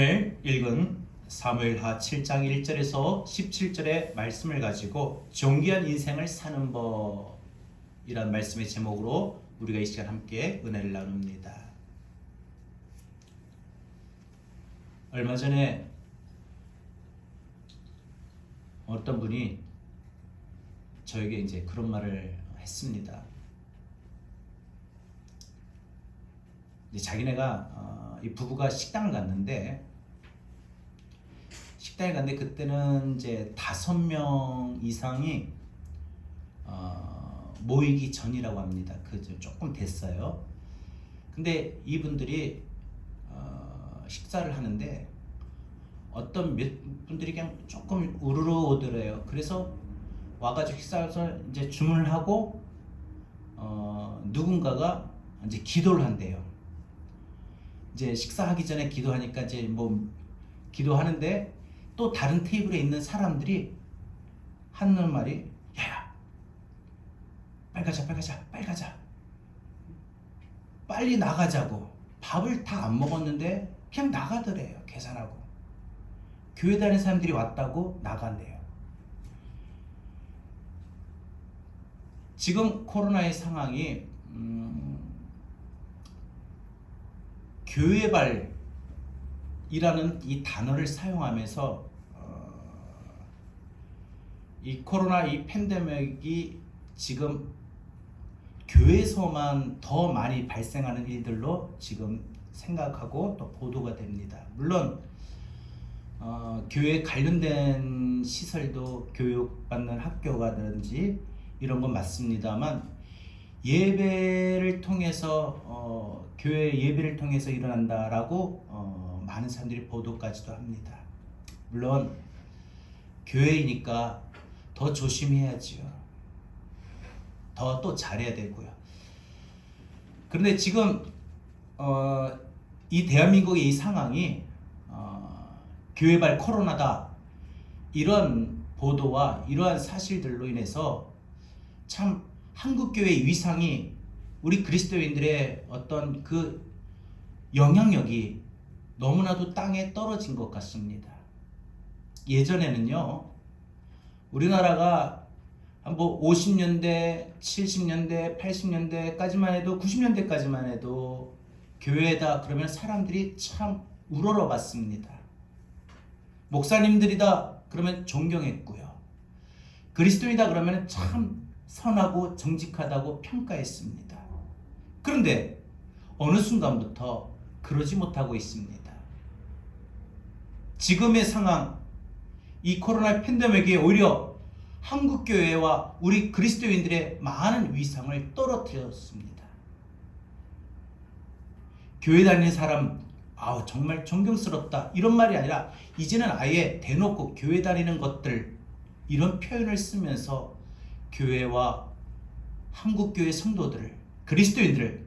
오늘 읽은 사무엘하 7장 1절에서 17절의 말씀을 가지고 존귀한 인생을 사는 법이란 말씀의 제목으로 우리가 이 시간 함께 은혜를 나눕니다. 얼마 전에 어떤 분이 저에게 이제 그런 말을 했습니다. 자기네가 이 부부가 식당을 갔는데 그때는 이제 5명 이상이 모이기 전이라고 합니다. 조금 됐어요. 근데 이분들이 식사를 하는데 어떤 몇 분들이 그냥 조금 우르르 오더래요. 그래서 와가지고 식사해서 이제 주문을 하고 누군가가 이제 기도를 한대요. 이제 식사하기 전에 기도하니까 이제 뭐 기도하는데 또 다른 테이블에 있는 사람들이 하는 말이 야, 빨리 가자 빨리 나가자고. 밥을 다 안 먹었는데 그냥 나가더래요. 계산하고 교회 다니는 사람들이 왔다고 나간대요. 지금 코로나의 상황이 교회발이라는 이 단어를 사용하면서 이 코로나 이 팬데믹이 지금 교회에서만 더 많이 발생하는 일들로 지금 생각하고 또 보도가 됩니다. 물론 교회 관련된 시설도 교육받는 학교가든지 이런 건 맞습니다만 예배를 통해서 교회 예배를 통해서 일어난다라고 많은 사람들이 보도까지도 합니다. 물론 교회이니까 더 조심해야지요. 더 또 잘해야 되고요. 그런데 지금 이 대한민국의 이 상황이 교회발 코로나다 이런 보도와 이러한 사실들로 인해서 참 한국교회의 위상이 우리 그리스도인들의 어떤 그 영향력이 너무나도 땅에 떨어진 것 같습니다. 예전에는요, 우리나라가 뭐 50년대, 70년대, 80년대까지만 해도 90년대까지만 해도 교회다 그러면 사람들이 참 우러러 봤습니다. 목사님들이다 그러면 존경했고요. 그리스도인이다 그러면 참 선하고 정직하다고 평가했습니다. 그런데 어느 순간부터 그러지 못하고 있습니다. 지금의 상황, 이 코로나 팬데믹이 오히려 한국교회와 우리 그리스도인들의 많은 위상을 떨어뜨렸습니다. 교회 다니는 사람 정말 존경스럽다 이런 말이 아니라 이제는 아예 대놓고 교회 다니는 것들 이런 표현을 쓰면서 교회와 한국교회 성도들을 그리스도인들을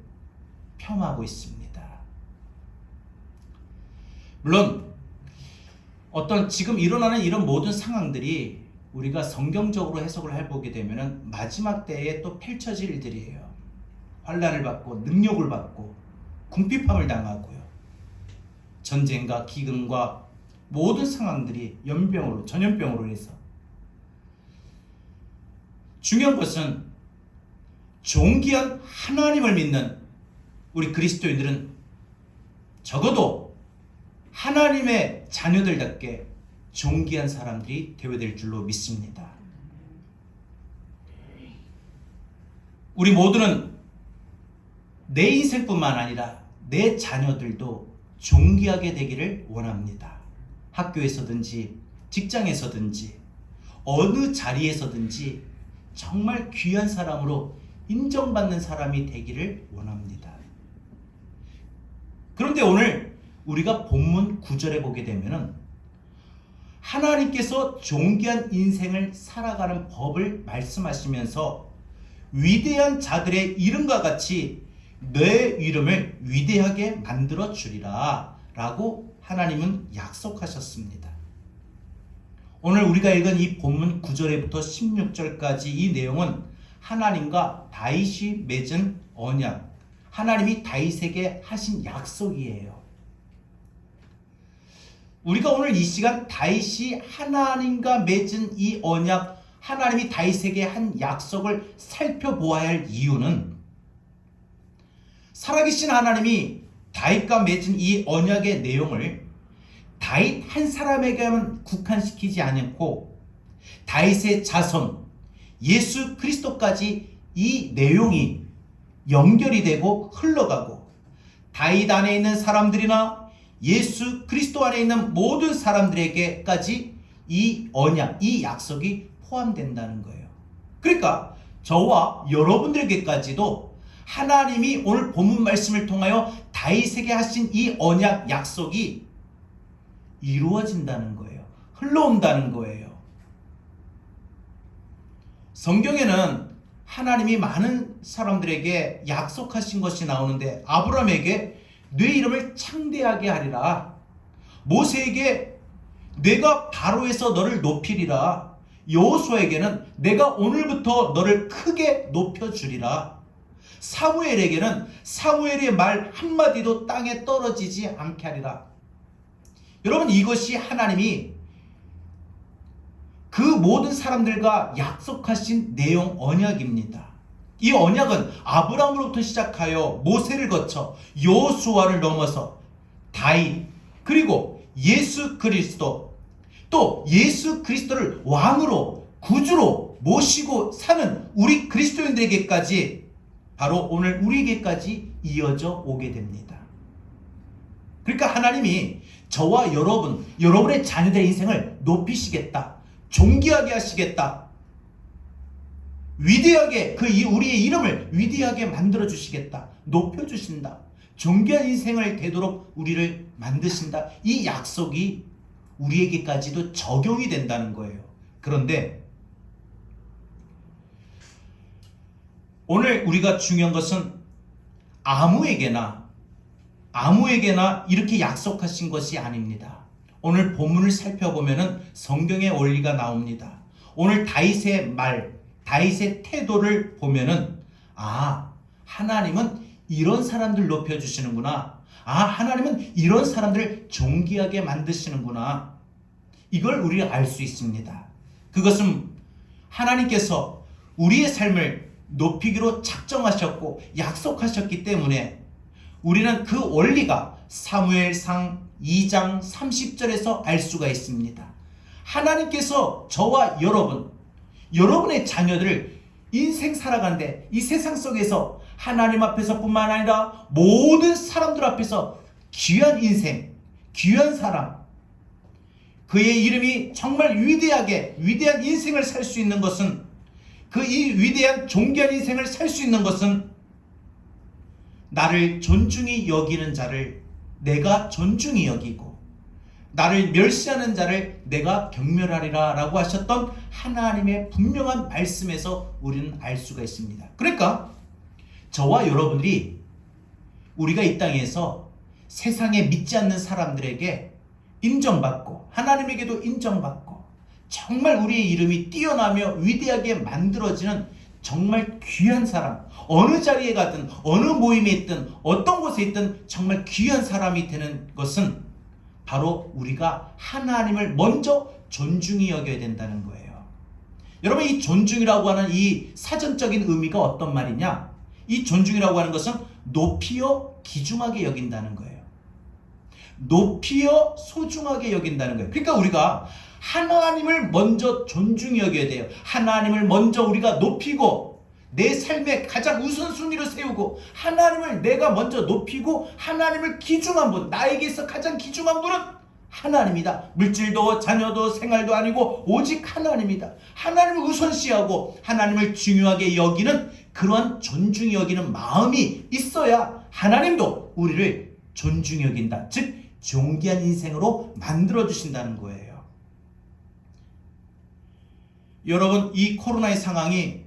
폄하하고 있습니다. 물론 어떤 지금 일어나는 이런 모든 상황들이 우리가 성경적으로 해석을 해보게 되면 마지막 때에 또 펼쳐질 일들이에요. 환난을 받고 능력을 받고 궁핍함을 당하고요. 전쟁과 기근과 모든 상황들이 전염병으로 해서 중요한 것은 존귀한 하나님을 믿는 우리 그리스도인들은 적어도 하나님의 자녀들답게 존귀한 사람들이 되어야 될 줄로 믿습니다. 우리 모두는 내 인생뿐만 아니라 내 자녀들도 존귀하게 되기를 원합니다. 학교에서든지 직장에서든지 어느 자리에서든지 정말 귀한 사람으로 인정받는 사람이 되기를 원합니다. 그런데 오늘 우리가 본문 9절에 보게 되면은 하나님께서 존귀한 인생을 살아가는 법을 말씀하시면서 위대한 자들의 이름과 같이 내 이름을 위대하게 만들어 주리라 라고 하나님은 약속하셨습니다. 오늘 우리가 읽은 이 본문 9절부터 16절까지 이 내용은 하나님과 다윗이 맺은 언약, 하나님이 다윗에게 하신 약속이에요. 우리가 오늘 이 시간 다윗이 하나님과 맺은 이 언약, 하나님이 다윗에게 한 약속을 살펴보아야 할 이유는 살아계신 하나님이 다윗과 맺은 이 언약의 내용을 다윗 한 사람에게만 국한시키지 않고 다윗의 자손 예수 그리스도까지 이 내용이 연결이 되고 흘러가고 다윗 안에 있는 사람들이나 예수 그리스도 안에 있는 모든 사람들에게까지 이 언약, 이 약속이 포함된다는 거예요. 그러니까 저와 여러분들에게까지도 하나님이 오늘 본문 말씀을 통하여 다윗에게 하신 이 언약 약속이 이루어진다는 거예요. 흘러온다는 거예요. 성경에는 하나님이 많은 사람들에게 약속하신 것이 나오는데 아브라함에게 네 이름을 창대하게 하리라. 모세에게 내가 바로에서 너를 높이리라. 여호수아에게는 내가 오늘부터 너를 크게 높여주리라. 사무엘에게는 사무엘의 말 한마디도 땅에 떨어지지 않게 하리라. 여러분, 이것이 하나님이 그 모든 사람들과 약속하신 내용 언약입니다. 이 언약은 아브라함으로부터 시작하여 모세를 거쳐 여호수아를 넘어서 다윗 그리고 예수 그리스도, 또 예수 그리스도를 왕으로 구주로 모시고 사는 우리 그리스도인들에게까지 바로 오늘 우리에게까지 이어져 오게 됩니다. 그러니까 하나님이 저와 여러분의 자녀들의 인생을 높이시겠다, 존귀하게 하시겠다, 위대하게 우리의 이름을 위대하게 만들어 주시겠다, 높여 주신다, 존귀한 인생을 되도록 우리를 만드신다. 이 약속이 우리에게까지도 적용이 된다는 거예요. 그런데 오늘 우리가 중요한 것은 아무에게나 이렇게 약속하신 것이 아닙니다. 오늘 본문을 살펴보면 성경의 원리가 나옵니다. 오늘 다윗의 말, 다윗의 태도를 보면은 하나님은 이런 사람들 높여주시는구나. 하나님은 이런 사람들을 존귀하게 만드시는구나. 이걸 우리가 알 수 있습니다. 그것은 하나님께서 우리의 삶을 높이기로 작정하셨고 약속하셨기 때문에 우리는 그 원리가 사무엘상 2장 30절에서 알 수가 있습니다. 하나님께서 저와 여러분의 자녀들을 인생 살아가는데 이 세상 속에서 하나님 앞에서뿐만 아니라 모든 사람들 앞에서 귀한 인생, 귀한 사람, 그의 이름이 정말 위대한 인생을 살 수 있는 것은, 이 위대한 존귀한 인생을 살 수 있는 것은 나를 존중히 여기는 자를 내가 존중히 여기고 나를 멸시하는 자를 내가 경멸하리라 라고 하셨던 하나님의 분명한 말씀에서 우리는 알 수가 있습니다. 그러니까 저와 여러분들이 우리가 이 땅에서 세상에 믿지 않는 사람들에게 인정받고 하나님에게도 인정받고 정말 우리의 이름이 뛰어나며 위대하게 만들어지는 정말 귀한 사람, 어느 자리에 가든 어느 모임에 있든 어떤 곳에 있든 정말 귀한 사람이 되는 것은 바로 우리가 하나님을 먼저 존중히 여겨야 된다는 거예요. 여러분, 이 존중이라고 하는 이 사전적인 의미가 어떤 말이냐? 이 존중이라고 하는 것은 높이어 귀중하게 여긴다는 거예요. 높이어 소중하게 여긴다는 거예요. 그러니까 우리가 하나님을 먼저 존중히 여겨야 돼요. 하나님을 먼저 우리가 높이고 내 삶의 가장 우선순위로 세우고 하나님을 내가 먼저 높이고 하나님을 귀중한 분, 나에게서 가장 귀중한 분은 하나님이다. 물질도 자녀도 생활도 아니고 오직 하나님이다. 하나님을 우선시하고 하나님을 중요하게 여기는 그러한 존중히 여기는 마음이 있어야 하나님도 우리를 존중히 여긴다. 즉 존귀한 인생으로 만들어주신다는 거예요. 여러분, 이 코로나의 상황이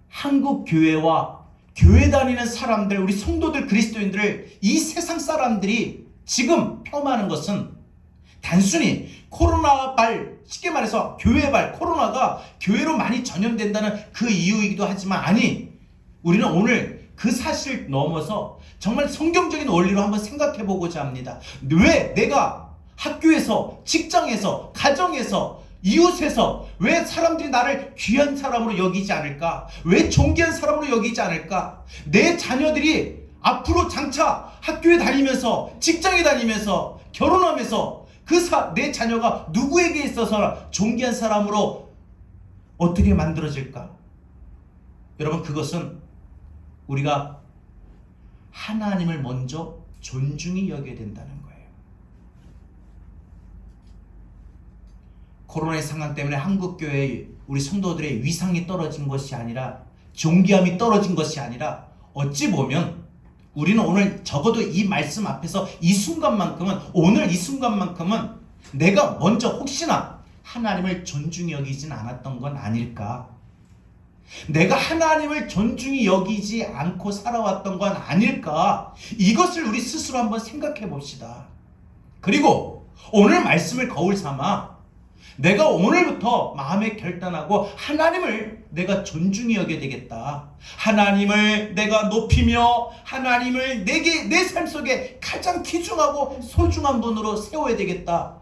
한국 교회와 교회 다니는 사람들, 우리 성도들, 그리스도인들을 이 세상 사람들이 지금 폄하하는 것은 단순히 쉽게 말해서 코로나가 교회로 많이 전염된다는 그 이유이기도 하지만 우리는 오늘 그 사실을 넘어서 정말 성경적인 원리로 한번 생각해 보고자 합니다. 왜 내가 학교에서, 직장에서, 가정에서, 이웃에서 왜 사람들이 나를 귀한 사람으로 여기지 않을까? 왜 존귀한 사람으로 여기지 않을까? 내 자녀들이 앞으로 장차 학교에 다니면서, 직장에 다니면서, 결혼하면서 내 자녀가 누구에게 있어서 존귀한 사람으로 어떻게 만들어질까? 여러분, 그것은 우리가 하나님을 먼저 존중히 여겨야 된다는 거예요. 코로나의 상황 때문에 한국교회 우리 성도들의 위상이 떨어진 것이 아니라, 존귀함이 떨어진 것이 아니라, 어찌 보면 우리는 오늘 적어도 이 말씀 앞에서 오늘 이 순간만큼은 내가 먼저 혹시나 하나님을 존중히 여기진 않았던 건 아닐까? 내가 하나님을 존중히 여기지 않고 살아왔던 건 아닐까? 이것을 우리 스스로 한번 생각해 봅시다. 그리고 오늘 말씀을 거울 삼아 내가 오늘부터 마음에 결단하고 하나님을 내가 존중히 여겨야 되겠다. 하나님을 내가 높이며 하나님을 내 삶 속에 가장 귀중하고 소중한 분으로 세워야 되겠다.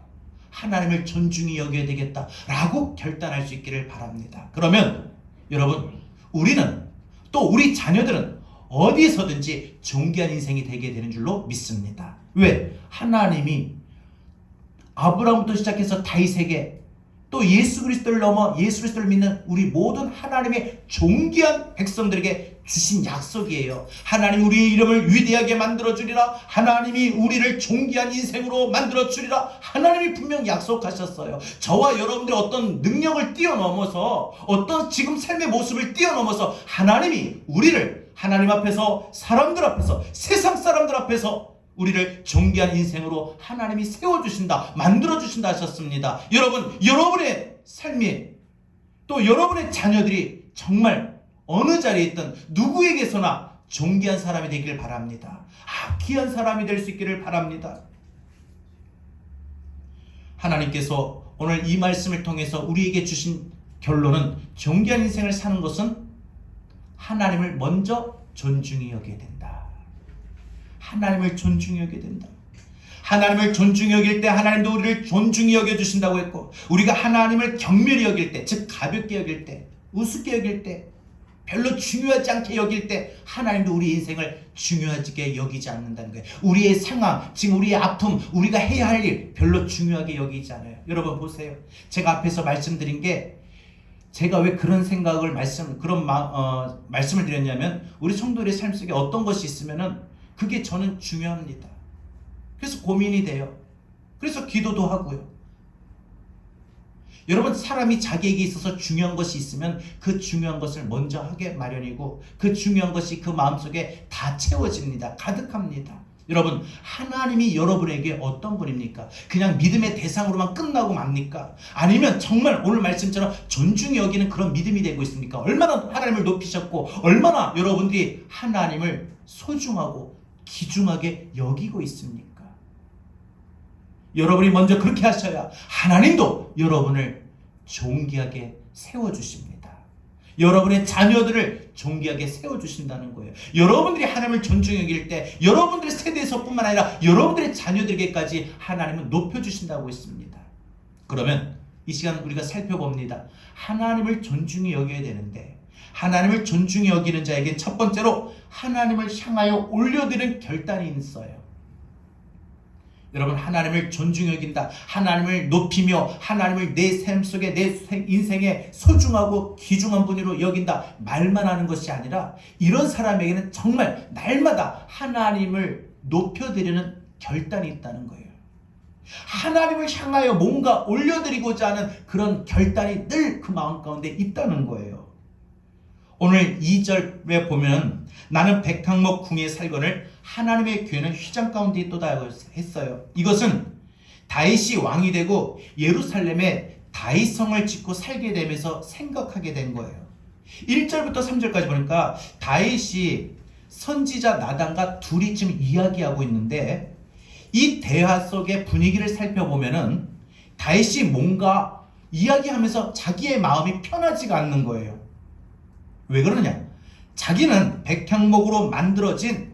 하나님을 존중히 여겨야 되겠다 라고 결단할 수 있기를 바랍니다. 그러면 여러분, 우리는 또 우리 자녀들은 어디서든지 존귀한 인생이 되게 되는 줄로 믿습니다. 왜? 하나님이 아브라함부터 시작해서 다윗에게, 또 예수 그리스도를 넘어 예수 그리스도를 믿는 우리 모든 하나님의 존귀한 백성들에게 주신 약속이에요. 하나님 우리의 이름을 위대하게 만들어주리라. 하나님이 우리를 존귀한 인생으로 만들어주리라. 하나님이 분명 약속하셨어요. 저와 여러분들의 어떤 능력을 뛰어넘어서, 어떤 지금 삶의 모습을 뛰어넘어서 하나님이 우리를 하나님 앞에서, 사람들 앞에서, 세상 사람들 앞에서 우리를 존귀한 인생으로 하나님이 세워주신다, 만들어주신다 하셨습니다. 여러분, 여러분의 삶이, 또 여러분의 자녀들이 정말 어느 자리에 있든 누구에게서나 존귀한 사람이 되기를 바랍니다. 귀한 사람이 될 수 있기를 바랍니다. 하나님께서 오늘 이 말씀을 통해서 우리에게 주신 결론은, 존귀한 인생을 사는 것은 하나님을 먼저 존중히 여겨야 된다. 하나님을 존중히 여겨야 된다. 하나님을 존중히 여길 때 하나님도 우리를 존중히 여겨주신다고 했고, 우리가 하나님을 경멸히 여길 때, 즉 가볍게 여길 때, 우습게 여길 때, 별로 중요하지 않게 여길 때 하나님도 우리 인생을 중요하게 여기지 않는다는 거예요. 우리의 상황, 지금 우리의 아픔, 우리가 해야 할 일 별로 중요하게 여기지 않아요. 여러분 보세요. 제가 앞에서 말씀드린 게, 제가 왜 그런 생각을 말씀을 드렸냐면, 우리 성도들의 삶 속에 어떤 것이 있으면은 그게 저는 중요합니다. 그래서 고민이 돼요. 그래서 기도도 하고요. 여러분, 사람이 자기에게 있어서 중요한 것이 있으면 그 중요한 것을 먼저 하게 마련이고, 그 중요한 것이 그 마음속에 다 채워집니다. 가득합니다. 여러분, 하나님이 여러분에게 어떤 분입니까? 그냥 믿음의 대상으로만 끝나고 맙니까? 아니면 정말 오늘 말씀처럼 존중히 여기는 그런 믿음이 되고 있습니까? 얼마나 하나님을 높이셨고, 얼마나 여러분들이 하나님을 소중하고 귀중하게 여기고 있습니까? 여러분이 먼저 그렇게 하셔야 하나님도 여러분을 존귀하게 세워주십니다. 여러분의 자녀들을 존귀하게 세워주신다는 거예요. 여러분들이 하나님을 존중히 여길 때 여러분들의 세대에서뿐만 아니라 여러분들의 자녀들에게까지 하나님은 높여주신다고 했습니다. 그러면 이 시간 우리가 살펴봅니다. 하나님을 존중히 여겨야 되는데, 하나님을 존중히 여기는 자에게 첫 번째로 하나님을 향하여 올려드리는 결단이 있어요. 여러분, 하나님을 존중히 여긴다, 하나님을 높이며 하나님을 내 삶 속에, 내 인생에 소중하고 귀중한 분으로 여긴다 말만 하는 것이 아니라, 이런 사람에게는 정말 날마다 하나님을 높여드리는 결단이 있다는 거예요. 하나님을 향하여 뭔가 올려드리고자 하는 그런 결단이 늘 그 마음 가운데 있다는 거예요. 오늘 2절에 보면, 나는 백항목 궁에 살거늘 하나님의 교회는 휘장 가운데 있도다 했어요. 이것은 다윗이 왕이 되고 예루살렘에 다윗성을 짓고 살게 되면서 생각하게 된 거예요. 1절부터 3절까지 보니까 다윗이 선지자 나단과 둘이 지금 이야기하고 있는데, 이 대화 속의 분위기를 살펴보면은 다윗이 뭔가 이야기하면서 자기의 마음이 편하지가 않는 거예요. 왜 그러냐? 자기는 백향목으로 만들어진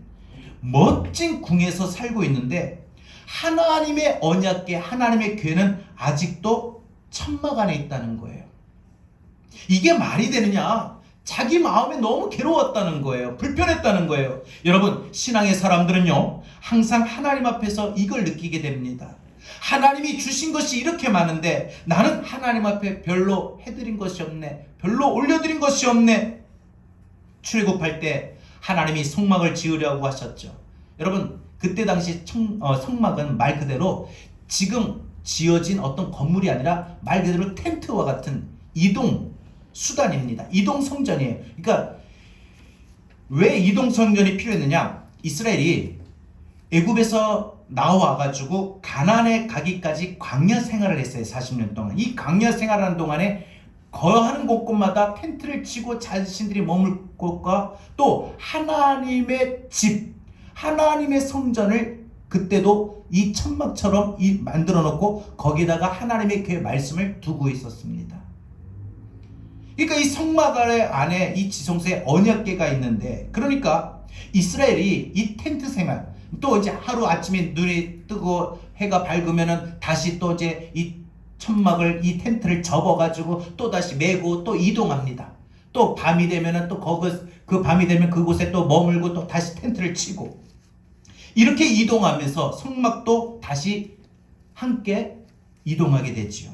멋진 궁에서 살고 있는데, 하나님의 언약궤, 하나님의 교회는 아직도 천막 안에 있다는 거예요. 이게 말이 되느냐? 자기 마음에 너무 괴로웠다는 거예요. 불편했다는 거예요. 여러분, 신앙의 사람들은요, 항상 하나님 앞에서 이걸 느끼게 됩니다. 하나님이 주신 것이 이렇게 많은데 나는 하나님 앞에 별로 해드린 것이 없네. 별로 올려드린 것이 없네. 출애굽할 때 하나님이 성막을 지으려고 하셨죠. 여러분, 그때 당시 성막은 말 그대로 지금 지어진 어떤 건물이 아니라 말 그대로 텐트와 같은 이동 수단입니다. 이동 성전이에요. 그러니까 왜 이동 성전이 필요했느냐? 이스라엘이 애굽에서 나와가지고 가나안에 가기까지 광야 생활을 했어요. 40년 동안. 이 광야 생활하는 동안에 거하는 곳곳마다 텐트를 치고 자신들이 머물 곳과 또 하나님의 집, 하나님의 성전을 그때도 이 천막처럼 만들어 놓고 거기다가 하나님의 교회 말씀을 두고 있었습니다. 그러니까 이 성막 안에 이 지성소에 언약궤가 있는데, 그러니까 이스라엘이 이 텐트 생활, 또 이제 하루 아침에 눈이 뜨고 해가 밝으면은 다시 또 이제 이 천막을, 이 텐트를 접어가지고 또 다시 메고 또 이동합니다. 또 밤이 되면은 또 그 밤이 되면 그곳에 또 머물고 또 다시 텐트를 치고 이렇게 이동하면서 성막도 다시 함께 이동하게 되지요.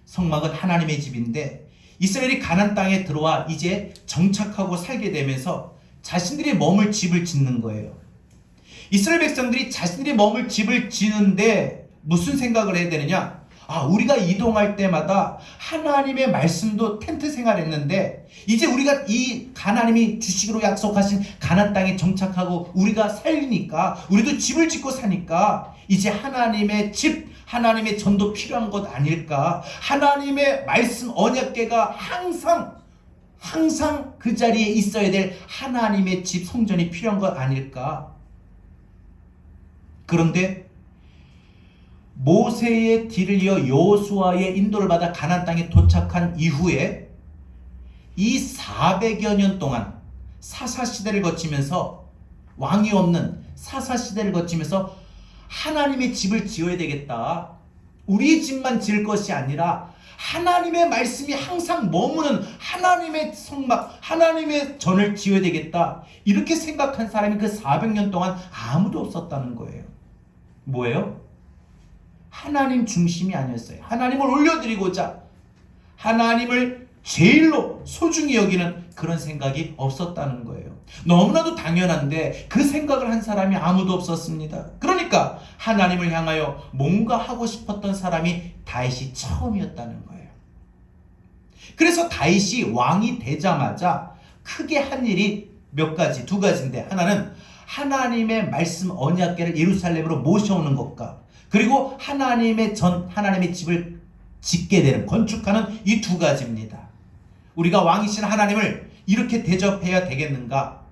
성막은 하나님의 집인데 이스라엘이 가나안 땅에 들어와 이제 정착하고 살게 되면서 자신들이 머물 집을 짓는 거예요. 이스라엘 백성들이 자신들이 머물 집을 짓는데 무슨 생각을 해야 되느냐? 우리가 이동할 때마다 하나님의 말씀도 텐트 생활했는데 이제 우리가 이 하나님이 주시기로 약속하신 가나안 땅에 정착하고 우리가 살리니까, 우리도 집을 짓고 사니까 이제 하나님의 집, 하나님의 전도 필요한 것 아닐까? 하나님의 말씀 언약궤가 항상 그 자리에 있어야 될 하나님의 집, 성전이 필요한 것 아닐까? 그런데 모세의 뒤를 이어 여호수아의 인도를 받아 가나안 땅에 도착한 이후에 이 400여 년 동안 사사시대를 거치면서, 왕이 없는 사사시대를 거치면서 하나님의 집을 지어야 되겠다. 우리 집만 지을 것이 아니라 하나님의 말씀이 항상 머무는 하나님의 성막, 하나님의 전을 지어야 되겠다. 이렇게 생각한 사람이 그 400년 동안 아무도 없었다는 거예요. 뭐예요? 하나님 중심이 아니었어요. 하나님을 올려드리고자 하나님을 제일로 소중히 여기는 그런 생각이 없었다는 거예요. 너무나도 당연한데 그 생각을 한 사람이 아무도 없었습니다. 그러니까 하나님을 향하여 뭔가 하고 싶었던 사람이 다윗이 처음이었다는 거예요. 그래서 다윗이 왕이 되자마자 크게 한 일이 두 가지인데, 하나는 하나님의 말씀 언약궤를 예루살렘으로 모셔오는 것과, 그리고 하나님의 집을 짓게 되는, 건축하는 이 두 가지입니다. 우리가 왕이신 하나님을 이렇게 대접해야 되겠는가?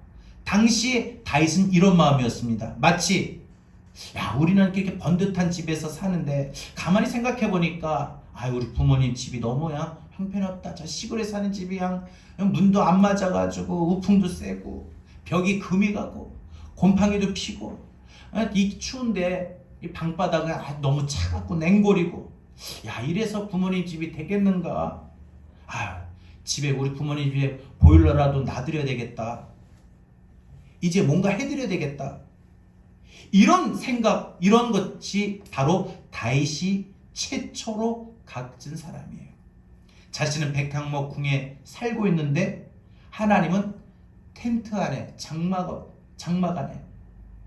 당시 다윗은 이런 마음이었습니다. 마치 우리는 이렇게 번듯한 집에서 사는데 가만히 생각해 보니까 우리 부모님 집이 너무 형편없다. 저 시골에 사는 집이 문도 안 맞아가지고 우풍도 세고 벽이 금이 가고 곰팡이도 피고 이 추운데 이 방바닥은 너무 차갑고 냉골이고, 이래서 부모님 집이 되겠는가? 집에 우리 부모님 집에 보일러라도 놔드려야 되겠다. 이제 뭔가 해드려야 되겠다. 이런 생각, 이런 것이 바로 다윗이 최초로 갖은 사람이에요. 자신은 백향목 궁에 살고 있는데 하나님은 텐트 안에, 장막 안에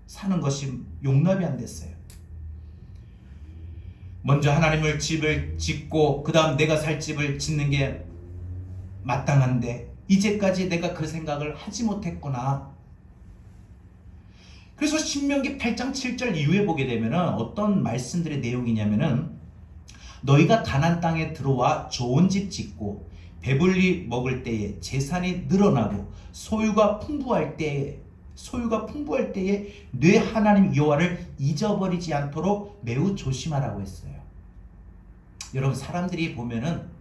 사는 것이 용납이 안 됐어요. 먼저 하나님을 집을 짓고 그 다음 내가 살 집을 짓는 게 마땅한데 이제까지 내가 그 생각을 하지 못했구나. 그래서 신명기 8장 7절 이후에 보게 되면 어떤 말씀들의 내용이냐면은, 너희가 가나안 땅에 들어와 좋은 집 짓고 배불리 먹을 때에 재산이 늘어나고 소유가 풍부할 때에 내 하나님 여호와를 잊어버리지 않도록 매우 조심하라고 했어요. 여러분, 사람들이 보면은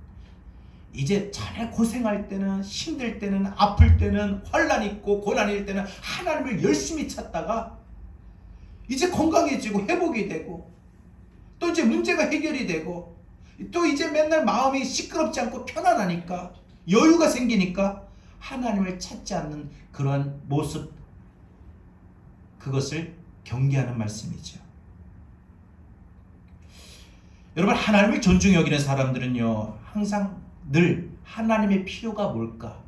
이제 전에 고생할 때는, 힘들 때는, 아플 때는, 환난 있고 고난일 때는 하나님을 열심히 찾다가 이제 건강해지고 회복이 되고 또 이제 문제가 해결이 되고 또 이제 맨날 마음이 시끄럽지 않고 편안하니까 여유가 생기니까 하나님을 찾지 않는 그러한 모습, 그것을 경계하는 말씀이죠. 여러분, 하나님을 존중히 여기는 사람들은요, 항상 늘 하나님의 필요가 뭘까?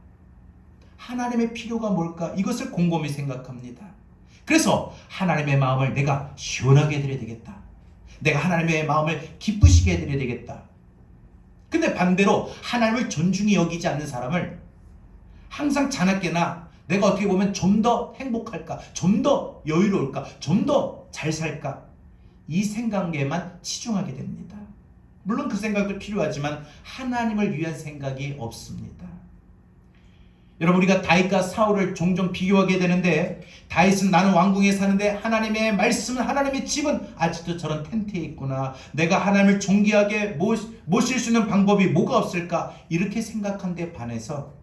하나님의 필요가 뭘까? 이것을 곰곰이 생각합니다. 그래서 하나님의 마음을 내가 시원하게 해드려야 되겠다. 내가 하나님의 마음을 기쁘시게 해드려야 되겠다. 근데 반대로 하나님을 존중히 여기지 않는 사람을 항상 자나깨나 내가 어떻게 보면 좀 더 행복할까? 좀 더 여유로울까? 좀 더 잘 살까? 이 생각에만 치중하게 됩니다. 물론 그 생각도 필요하지만 하나님을 위한 생각이 없습니다. 여러분, 우리가 다윗과 사울을 종종 비교하게 되는데, 다윗은 나는 왕궁에 사는데 하나님의 말씀은, 하나님의 집은 아직도 저런 텐트에 있구나. 내가 하나님을 존귀하게 모실 수 있는 방법이 뭐가 없을까? 이렇게 생각한 데 반해서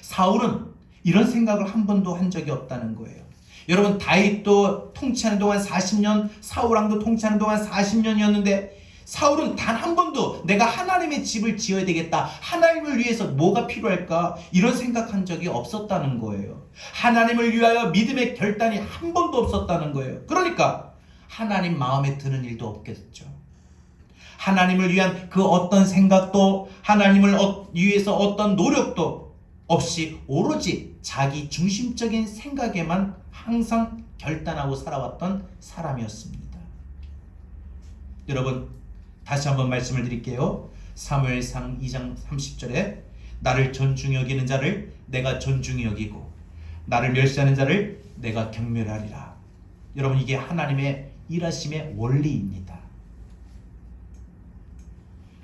사울은 이런 생각을 한 번도 한 적이 없다는 거예요. 여러분, 다윗도 통치하는 동안 40년, 사울왕도 통치하는 동안 40년이었는데 사울은 단 한 번도 내가 하나님의 집을 지어야 되겠다, 하나님을 위해서 뭐가 필요할까, 이런 생각한 적이 없었다는 거예요. 하나님을 위하여 믿음의 결단이 한 번도 없었다는 거예요. 그러니까 하나님 마음에 드는 일도 없겠죠. 하나님을 위한 그 어떤 생각도, 하나님을 위해서 어떤 노력도 없이 오로지 자기 중심적인 생각에만 항상 결단하고 살아왔던 사람이었습니다. 여러분, 다시 한번 말씀을 드릴게요. 사무엘상 2장 30절에 나를 존중히 여기는 자를 내가 존중히 여기고 나를 멸시하는 자를 내가 경멸하리라. 여러분, 이게 하나님의 일하심의 원리입니다.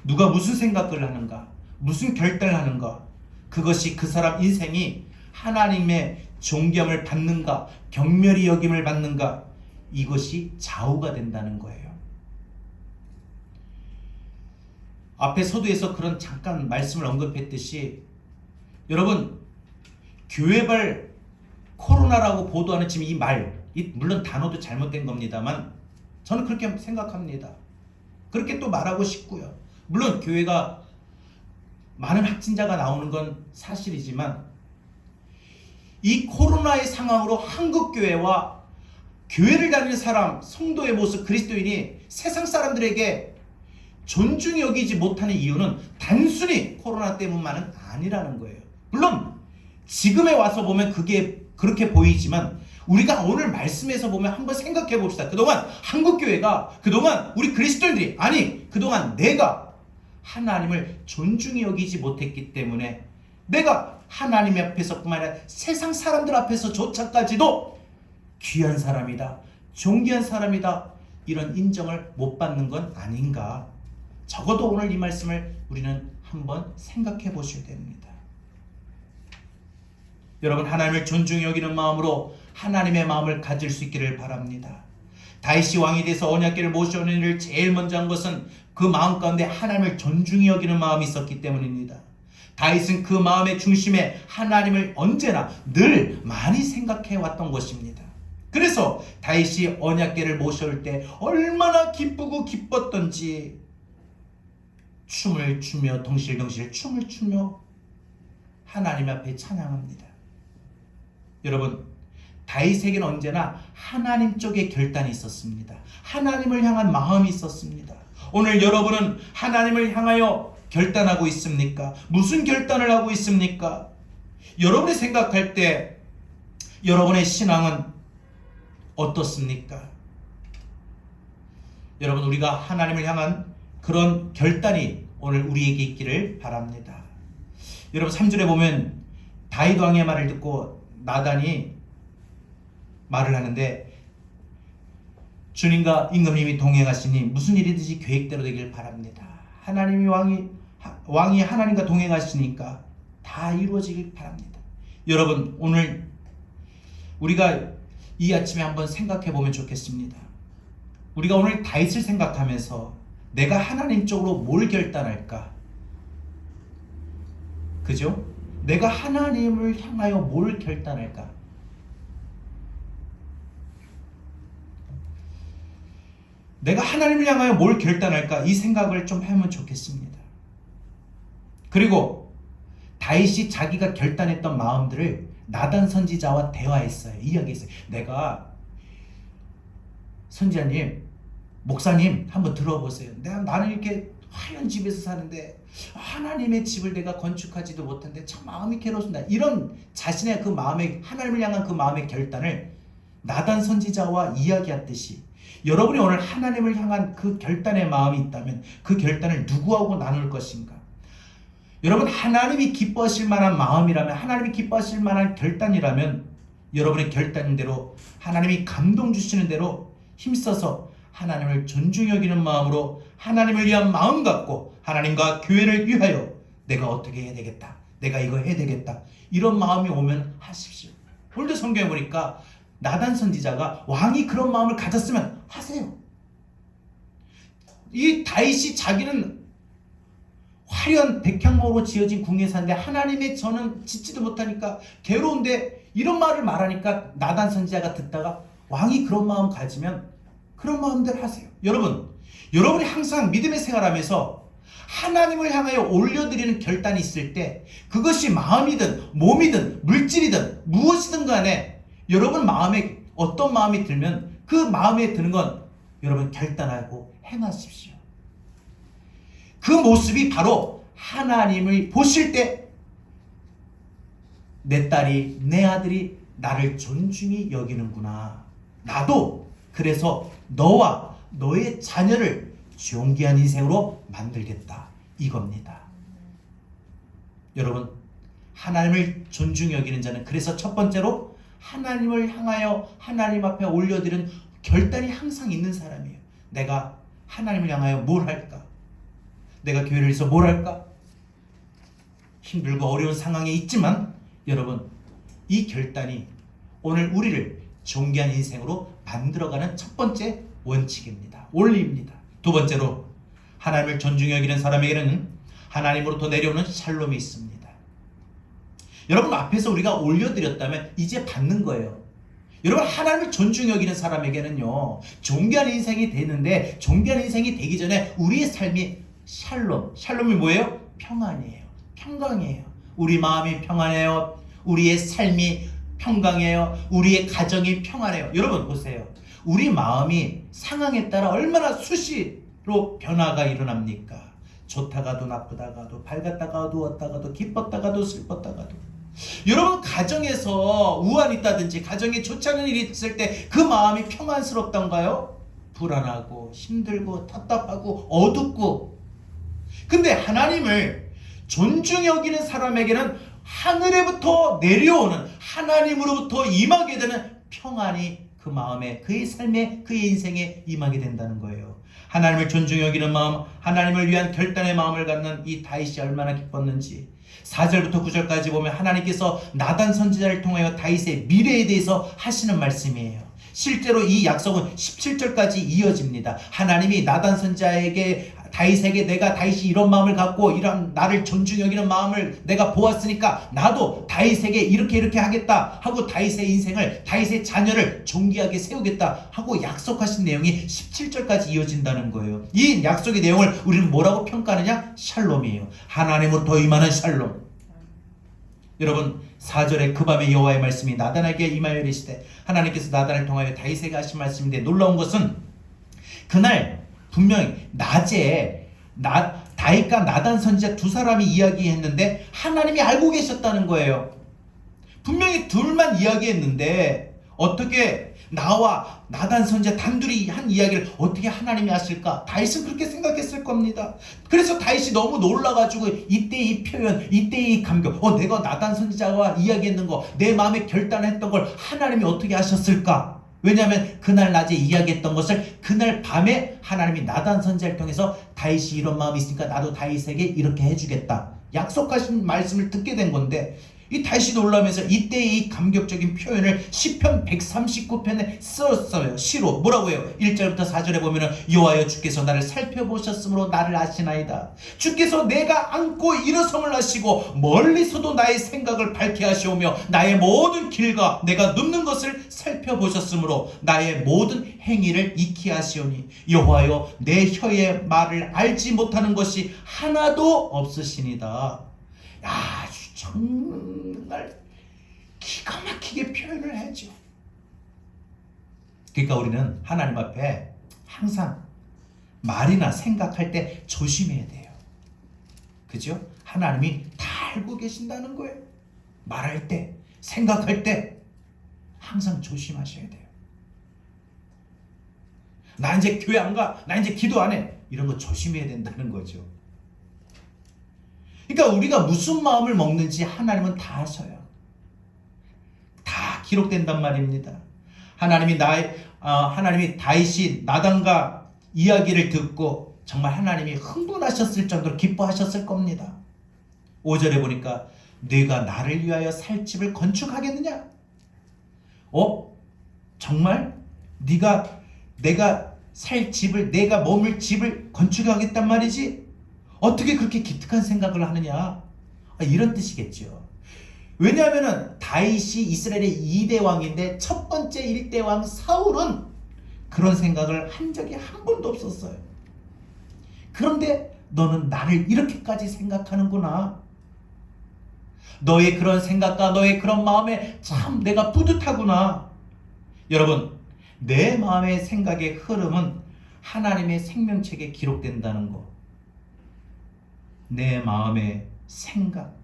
누가 무슨 생각을 하는가, 무슨 결단을 하는가, 그것이 그 사람 인생이 하나님의 존경을 받는가, 경멸히 여김을 받는가, 이것이 좌우가 된다는 거예요. 앞에 서두에서 그런 잠깐 말씀을 언급했듯이, 여러분, 교회발 코로나라고 보도하는 지금 이 말, 물론 단어도 잘못된 겁니다만 저는 그렇게 생각합니다. 그렇게 또 말하고 싶고요. 물론 교회가 많은 확진자가 나오는 건 사실이지만 이 코로나의 상황으로 한국교회와 교회를 다니는 사람, 성도의 모습, 그리스도인이 세상 사람들에게 존중히 여기지 못하는 이유는 단순히 코로나 때문만은 아니라는 거예요. 물론 지금에 와서 보면 그게 그렇게 보이지만 우리가 오늘 말씀에서 보면 한번 생각해 봅시다. 그동안 한국교회가, 그동안 우리 그리스도인들이, 아니 그동안 내가 하나님을 존중히 여기지 못했기 때문에 내가 하나님 앞에서뿐만 아니라 세상 사람들 앞에서조차까지도 귀한 사람이다, 존귀한 사람이다, 이런 인정을 못 받는 건 아닌가. 적어도 오늘 이 말씀을 우리는 한번 생각해 보셔야 됩니다. 여러분, 하나님을 존중히 여기는 마음으로 하나님의 마음을 가질 수 있기를 바랍니다. 다윗이 왕이 돼서 언약궤를 모셔오는 일을 제일 먼저 한 것은 그 마음 가운데 하나님을 존중히 여기는 마음이 있었기 때문입니다. 다윗은 그 마음의 중심에 하나님을 언제나 늘 많이 생각해 왔던 것입니다. 그래서 다윗이 언약궤를 모셔올 때 얼마나 기쁘고 기뻤던지 춤을 추며 덩실덩실 춤을 추며 하나님 앞에 찬양합니다. 여러분, 다윗에게는 언제나 하나님 쪽에 결단이 있었습니다. 하나님을 향한 마음이 있었습니다. 오늘 여러분은 하나님을 향하여 결단하고 있습니까? 무슨 결단을 하고 있습니까? 여러분이 생각할 때 여러분의 신앙은 어떻습니까? 여러분, 우리가 하나님을 향한 그런 결단이 오늘 우리에게 있기를 바랍니다. 여러분, 3절에 보면 다윗 왕의 말을 듣고 나단이 말을 하는데, 주님과 임금님이 동행하시니 무슨 일이든지 계획대로 되길 바랍니다. 하나님이 왕이 하나님과 동행하시니까 다 이루어지길 바랍니다. 여러분, 오늘 우리가 이 아침에 한번 생각해 보면 좋겠습니다. 우리가 오늘 다윗을 생각하면서 내가 하나님 쪽으로 뭘 결단할까? 그죠? 내가 하나님을 향하여 뭘 결단할까? 내가 하나님을 향하여 뭘 결단할까? 이 생각을 좀 하면 좋겠습니다. 그리고 다윗이 자기가 결단했던 마음들을 나단 선지자와 대화했어요. 이야기했어요. 내가 선지자님, 목사님 한번 들어보세요. 나는 이렇게 화려한 집에서 사는데 하나님의 집을 내가 건축하지도 못한데 참 마음이 괴롭습니다. 이런 자신의 그 마음의, 하나님을 향한 그 마음의 결단을 나단 선지자와 이야기했듯이 여러분이 오늘 하나님을 향한 그 결단의 마음이 있다면 그 결단을 누구하고 나눌 것인가? 여러분, 하나님이 기뻐하실 만한 마음이라면, 하나님이 기뻐하실 만한 결단이라면 여러분의 결단대로, 하나님이 감동 주시는 대로 힘써서 하나님을 존중히 여기는 마음으로 하나님을 위한 마음 갖고 하나님과 교회를 위하여 내가 어떻게 해야 되겠다, 내가 이거 해야 되겠다, 이런 마음이 오면 하십시오. 오늘도 성경에 보니까 나단 선지자가 왕이 그런 마음을 가졌으면 하세요. 이 다윗이 자기는 화려한 백향목으로 지어진 궁에 사는데 하나님의 저는 짓지도 못하니까 괴로운데 이런 말을 말하니까 나단 선지자가 듣다가 왕이 그런 마음 가지면 그런 마음대로 하세요. 여러분이 항상 믿음의 생활하면서 하나님을 향하여 올려드리는 결단이 있을 때 그것이 마음이든 몸이든 물질이든 무엇이든 간에 여러분 마음에 어떤 마음이 들면 그 마음에 드는 건 여러분 결단하고 행하십시오. 그 모습이 바로 하나님을 보실 때 내 딸이, 내 아들이 나를 존중히 여기는구나. 나도 그래서 너와 너의 자녀를 존귀한 인생으로 만들겠다. 이겁니다. 여러분, 하나님을 존중히 여기는 자는 그래서 첫 번째로 하나님을 향하여 하나님 앞에 올려드리는 결단이 항상 있는 사람이에요. 내가 하나님을 향하여 뭘 할까? 내가 교회를 위해서 뭘 할까? 힘들고 어려운 상황에 있지만 여러분, 이 결단이 오늘 우리를 존귀한 인생으로 만들어가는 첫 번째 원칙입니다. 원리입니다. 두 번째로 하나님을 존중히 여기는 사람에게는 하나님으로부터 내려오는 샬롬이 있습니다. 여러분, 앞에서 우리가 올려드렸다면 이제 받는 거예요. 여러분, 하나님을 존중히 여기는 사람에게는요, 존귀한 인생이 되는데 존귀한 인생이 되기 전에 우리의 삶이 샬롬이 뭐예요? 평안이에요. 평강이에요. 우리 마음이 평안해요. 우리의 삶이 평강해요. 우리의 가정이 평안해요. 여러분 보세요. 우리 마음이 상황에 따라 얼마나 수시로 변화가 일어납니까? 좋다가도 나쁘다가도, 밝았다가도 어두웠다가도, 기뻤다가도 슬펐다가도. 여러분, 가정에서 우환이 있다든지 가정에 좋지 않은 일이 있을 때 그 마음이 평안스럽던가요? 불안하고 힘들고 답답하고 어둡고. 근데 하나님을 존중히 여기는 사람에게는 하늘에부터 내려오는, 하나님으로부터 임하게 되는 평안이 그 마음에, 그의 삶에, 그의 인생에 임하게 된다는 거예요. 하나님을 존중히 여기는 마음, 하나님을 위한 결단의 마음을 갖는 이 다윗이 얼마나 기뻤는지 4절부터 9절까지 보면 하나님께서 나단 선지자를 통하여 다윗의 미래에 대해서 하시는 말씀이에요. 실제로 이 약속은 17절까지 이어집니다. 하나님이 나단 선지자에게, 다윗에게 내가 다윗이 이런 마음을 갖고 이런 나를 존중히 여기는 마음을 내가 보았으니까 나도 다윗에게 이렇게 하겠다 하고 다윗의 인생을, 다윗의 자녀를 존귀하게 세우겠다 하고 약속하신 내용이 17절까지 이어진다는 거예요. 이 약속의 내용을 우리는 뭐라고 평가하느냐? 샬롬이에요. 하나님으로부터 임하는 샬롬. 여러분, 4절에 그 밤에 여호와의 말씀이 나단에게 임하여 이르시되, 하나님께서 나단을 통하여 다윗에게 하신 말씀인데 놀라운 것은 그날 분명히 낮에 다윗과 나단 선지자 두 사람이 이야기했는데 하나님이 알고 계셨다는 거예요. 분명히 둘만 이야기했는데 어떻게 나와 나단 선지자 단둘이 한 이야기를 어떻게 하나님이 하실까? 다윗은 그렇게 생각했을 겁니다. 그래서 다윗이 너무 놀라가지고 이때 이 표현, 이때 이 감격, 내가 나단 선지자와 이야기했는 거, 내 마음에 결단했던 걸 하나님이 어떻게 하셨을까? 왜냐하면 그날 낮에 이야기했던 것을 그날 밤에 하나님이 나단 선지자를 통해서 다윗이 이런 마음이 있으니까 나도 다윗에게 이렇게 해주겠다 약속하신 말씀을 듣게 된 건데, 이 다시 놀라면서 이때의 이 감격적인 표현을 시편 139편에 썼어요. 시로 뭐라고 해요? 1절부터 4절에 보면은 여호와여 주께서 나를 살펴보셨으므로 나를 아시나이다. 주께서 내가 앉고 일어섬을 아시고 멀리서도 나의 생각을 밝게 하시오며 나의 모든 길과 내가 눕는 것을 살펴보셨으므로 나의 모든 행위를 익히 하시오니 여호와여 내 혀의 말을 알지 못하는 것이 하나도 없으시니다. 야, 정말 기가 막히게 표현을 해야죠. 그러니까 우리는 하나님 앞에 항상 말이나 생각할 때 조심해야 돼요. 그죠? 하나님이 다 알고 계신다는 거예요. 말할 때, 생각할 때 항상 조심하셔야 돼요. 나 이제 교회 안 가, 나 이제 기도 안 해, 이런 거 조심해야 된다는 거죠. 그러니까 우리가 무슨 마음을 먹는지 하나님은 다 아셔요. 다 기록된단 말입니다. 하나님이 다윗이 나단과 이야기를 듣고 정말 하나님이 흥분하셨을 정도로 기뻐하셨을 겁니다. 5절에 보니까 네가 나를 위하여 살 집을 건축하겠느냐? 정말 내가 살 집을, 내가 머물 집을 건축하겠단 말이지? 어떻게 그렇게 기특한 생각을 하느냐? 이런 뜻이겠죠. 왜냐하면 다윗이 이스라엘의 2대 왕인데 첫 번째 1대 왕 사울은 그런 생각을 한 적이 한 번도 없었어요. 그런데 너는 나를 이렇게까지 생각하는구나. 너의 그런 생각과 너의 그런 마음에 참 내가 뿌듯하구나. 여러분, 내 마음의 생각의 흐름은 하나님의 생명책에 기록된다는 거. 내 마음의 생각,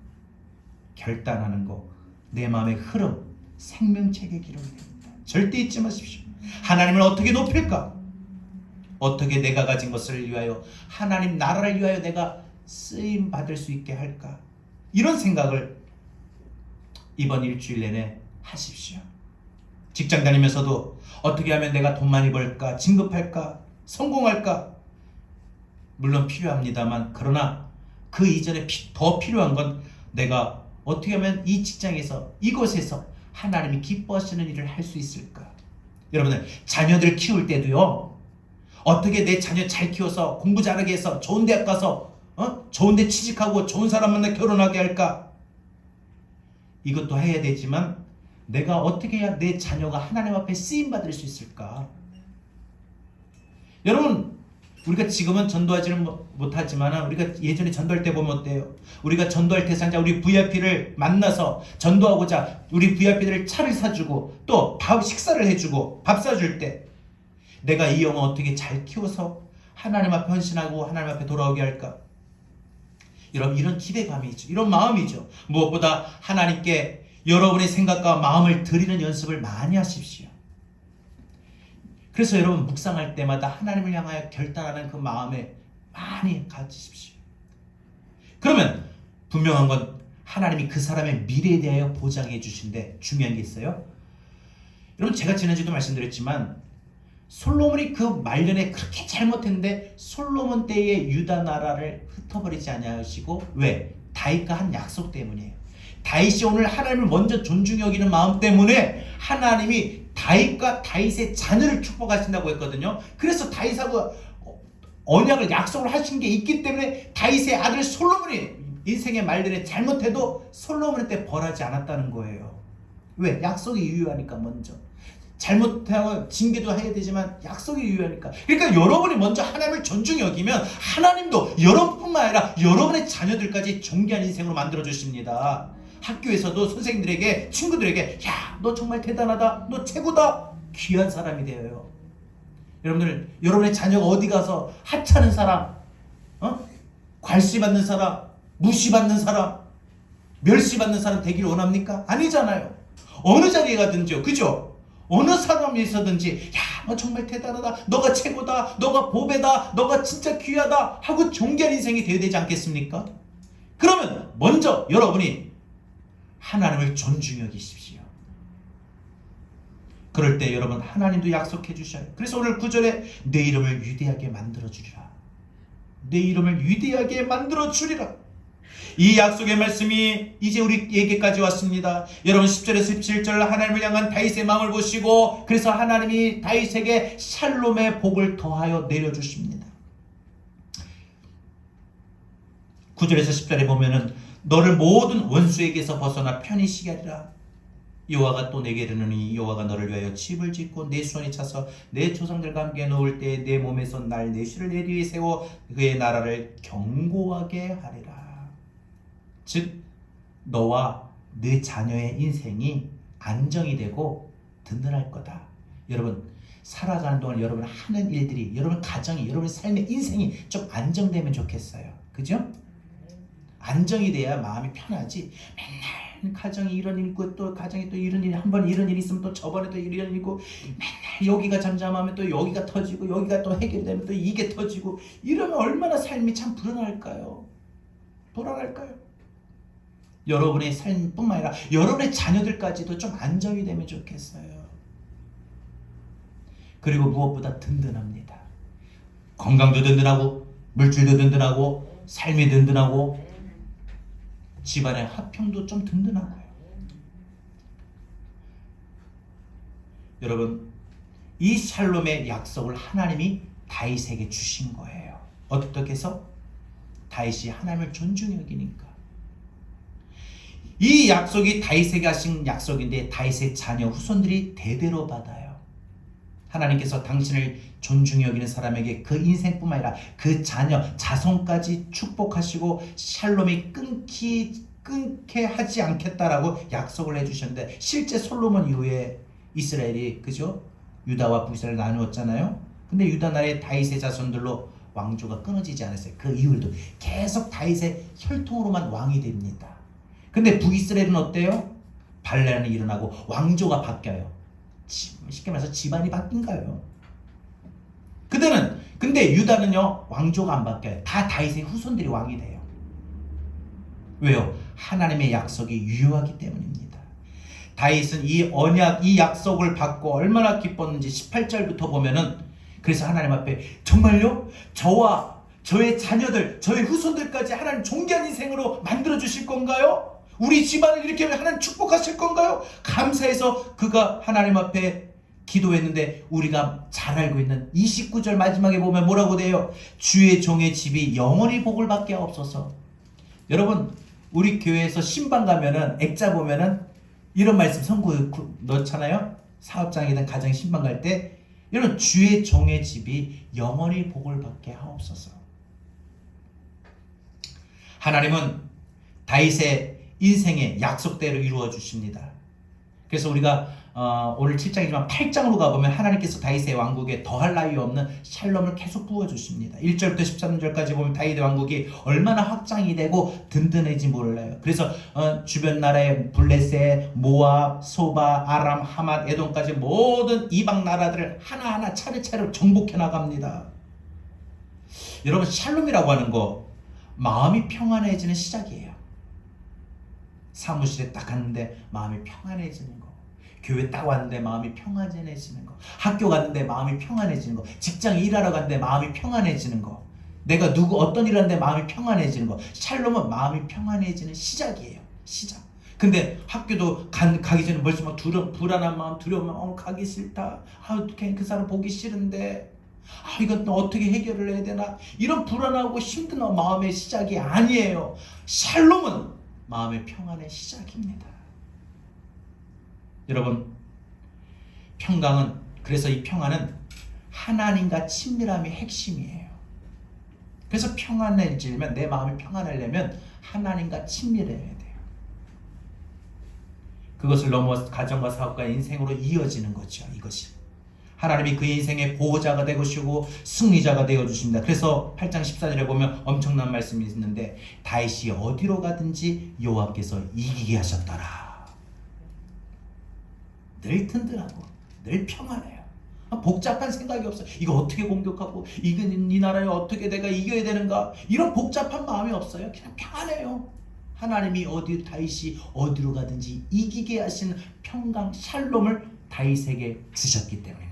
결단하는 거, 내 마음의 흐름, 생명책에 기록됩니다. 절대 잊지 마십시오. 하나님을 어떻게 높일까? 어떻게 내가 가진 것을 위하여, 하나님 나라를 위하여 내가 쓰임 받을 수 있게 할까? 이런 생각을 이번 일주일 내내 하십시오. 직장 다니면서도 어떻게 하면 내가 돈 많이 벌까? 진급할까? 성공할까? 물론 필요합니다만, 그러나 그 이전에 더 필요한 건 내가 어떻게 하면 이 직장에서, 이곳에서 하나님이 기뻐하시는 일을 할 수 있을까? 여러분들, 자녀들 키울 때도요, 어떻게 내 자녀 잘 키워서 공부 잘하게 해서 좋은 대학 가서 좋은 데 취직하고 좋은 사람 만나 결혼하게 할까? 이것도 해야 되지만 내가 어떻게 해야 내 자녀가 하나님 앞에 쓰임받을 수 있을까? 여러분, 우리가 지금은 전도하지는 못하지만 우리가 예전에 전도할 때 보면 어때요? 우리가 전도할 대상자, 우리 VIP를 만나서 전도하고자 우리 VIP들을 차를 사주고 또 식사를 해주고 밥 사줄 때 내가 이 영혼 어떻게 잘 키워서 하나님 앞에 헌신하고 하나님 앞에 돌아오게 할까? 여러분, 이런 기대감이 있죠. 이런 마음이죠. 무엇보다 하나님께 여러분의 생각과 마음을 드리는 연습을 많이 하십시오. 그래서 여러분, 묵상할 때마다 하나님을 향하여 결단하는 그 마음에 많이 가지십시오. 그러면 분명한 건 하나님이 그 사람의 미래에 대하여 보장해 주신데 중요한 게 있어요. 여러분, 제가 지난주에도 말씀드렸지만 솔로몬이 그 말년에 그렇게 잘못했는데 솔로몬 때의 유다 나라를 흩어버리지 아니하시고, 왜? 다윗과 한 약속 때문이에요. 다윗이 오늘 하나님을 먼저 존중히 여기는 마음 때문에 하나님이 다윗과 다윗의 자녀를 축복하신다고 했거든요. 그래서 다윗하고 언약을, 약속을 하신 게 있기 때문에 다윗의 아들 솔로몬이 인생의 말년에 잘못해도 솔로몬한테 벌하지 않았다는 거예요. 왜? 약속이 유효하니까. 먼저 잘못하면 징계도 해야 되지만 약속이 유효하니까. 그러니까 여러분이 먼저 하나님을 존중히 여기면 하나님도 여러분뿐만 아니라 여러분의 자녀들까지 존귀한 인생으로 만들어 주십니다. 학교에서도 선생님들에게, 친구들에게, 야, 너 정말 대단하다, 너 최고다, 귀한 사람이 되어요. 여러분들, 여러분의 자녀가 어디 가서 하찮은 사람, 괄시받는 사람, 무시받는 사람, 멸시받는 사람 되기를 원합니까? 아니잖아요. 어느 자리에 가든지요, 그죠? 어느 사람이 있어든지, 야, 너 정말 대단하다, 너가 최고다, 너가 보배다, 너가 진짜 귀하다 하고 존귀한 인생이 되어야 되지 않겠습니까? 그러면 먼저 여러분이 하나님을 존중히 여기십시오. 그럴 때 여러분, 하나님도 약속해 주셔요. 그래서 오늘 9절에 내 이름을 위대하게 만들어 주리라. 내 이름을 위대하게 만들어 주리라. 이 약속의 말씀이 이제 우리에게까지 왔습니다. 여러분 10절에서 17절 하나님을 향한 다윗의 마음을 보시고 그래서 하나님이 다윗에게 샬롬의 복을 더하여 내려주십니다. 9절에서 10절에 보면은 너를 모든 원수에게서 벗어나 편히 쉬게 하리라. 여호와가 또 내게 이르노니 여호와가 너를 위하여 집을 짓고 내 수원이 차서 내 조상들과 함께 놓을 때 내 몸에서 날 내쉬를 내 뒤에 세워 그의 나라를 견고하게 하리라. 즉 너와 네 자녀의 인생이 안정이 되고 든든할 거다. 여러분 살아가는 동안 여러분 하는 일들이 여러분 가정이 여러분 삶의 인생이 좀 안정되면 좋겠어요. 그죠? 안정이 돼야 마음이 편하지. 맨날 가정이 이런 일 있고 또 가정이 또 이런 일 한 번 이런 일 있으면 또 저번에 또 이런 일 있고 맨날 여기가 잠잠하면 또 여기가 터지고 여기가 또 해결되면 또 이게 터지고 이러면 얼마나 삶이 참 불안할까요? 불안할까요? 여러분의 삶뿐만 아니라 여러분의 자녀들까지도 좀 안정이 되면 좋겠어요. 그리고 무엇보다 든든합니다. 건강도 든든하고 물질도 든든하고 삶이 든든하고 집안의 화평도 좀 든든하고요. 여러분 이 샬롬의 약속을 하나님이 다윗에게 주신 거예요. 어떻게 해서? 다윗이 하나님을 존중히 여기니까. 이 약속이 다윗에게 하신 약속인데 다윗의 자녀 후손들이 대대로 받아요. 하나님께서 당신을 존중히 여기는 사람에게 그 인생뿐만 아니라 그 자녀 자손까지 축복하시고 샬롬이 끊게 하지 않겠다라고 약속을 해주셨는데 실제 솔로몬 이후에 이스라엘이 그죠? 유다와 북이스라엘 나누었잖아요. 근데 유다 나라의 다윗의 자손들로 왕조가 끊어지지 않았어요. 그 이후에도 계속 다윗의 혈통으로만 왕이 됩니다. 근데 북이스라엘은 어때요? 반란이 일어나고 왕조가 바뀌어요. 쉽게 말해서 집안이 바뀐 거예요. 근데 유다는요 왕조가 안 바뀌어요. 다 다윗의 후손들이 왕이 돼요. 왜요? 하나님의 약속이 유효하기 때문입니다. 다윗은 이 언약, 이 약속을 받고 얼마나 기뻤는지 18절부터 보면은 그래서 하나님 앞에 정말요? 저와 저의 자녀들, 저의 후손들까지 하나님 존귀한 인생으로 만들어 주실 건가요? 우리 집안을 이렇게 하나님 축복하실 건가요? 감사해서 그가 하나님 앞에 기도했는데 우리가 잘 알고 있는 29절 마지막에 보면 뭐라고 돼요? 주의 종의 집이 영원히 복을 받게 하옵소서. 여러분 우리 교회에서 신방 가면은 액자 보면은 이런 말씀 선고 넣잖아요. 사업장이든 가정 신방 갈 때 이런 주의 종의 집이 영원히 복을 받게 하옵소서. 하나님은 다윗의 인생의 약속대로 이루어 주십니다. 그래서 우리가 오늘 7장이지만 8장으로 가보면 하나님께서 다윗의 왕국에 더할 나위 없는 샬롬을 계속 부어주십니다. 1절부터 13절까지 보면 다윗의 왕국이 얼마나 확장이 되고 든든해지 몰라요. 그래서 주변 나라의 블레셋, 모압, 소바, 아람, 하맛, 에돔까지 모든 이방 나라들을 하나하나 차례차례로 정복해 나갑니다. 여러분 샬롬이라고 하는 거 마음이 평안해지는 시작이에요. 사무실에 딱 갔는데 마음이 평안해지는 거, 교회 딱 왔는데 마음이 평안해지는 거, 학교 갔는데 마음이 평안해지는 거, 직장에 일하러 갔는데 마음이 평안해지는 거, 내가 어떤 일 하는데 마음이 평안해지는 거. 샬롬은 마음이 평안해지는 시작이에요. 시작. 근데 학교도 가기 전에 벌써 막 불안한 마음, 두려운 마음, 가기 싫다. 어떻게 그 사람 보기 싫은데, 이건 또 어떻게 해결을 해야 되나, 이런 불안하고 힘든 마음의 시작이 아니에요. 샬롬은 마음의 평안의 시작입니다. 여러분 평강은, 그래서 이 평안은 하나님과 친밀함이 핵심이에요. 그래서 평안해지려면, 내 마음이 평안하려면 하나님과 친밀해야 돼요. 그것을 넘어 가정과 사업과 인생으로 이어지는 거죠. 이것이 하나님이 그 인생의 보호자가 되시고 승리자가 되어주십니다. 그래서 8장 14절에 보면 엄청난 말씀이 있는데 다윗이 어디로 가든지 여호와께서 이기게 하셨더라. 늘 든든하고 늘 평안해요. 복잡한 생각이 없어요. 이거 어떻게 공격하고 이 나라에 어떻게 내가 이겨야 되는가, 이런 복잡한 마음이 없어요. 그냥 평안해요. 하나님이 다윗이 어디로 가든지 이기게 하신 평강 샬롬을 다윗에게 주셨기 때문입니다.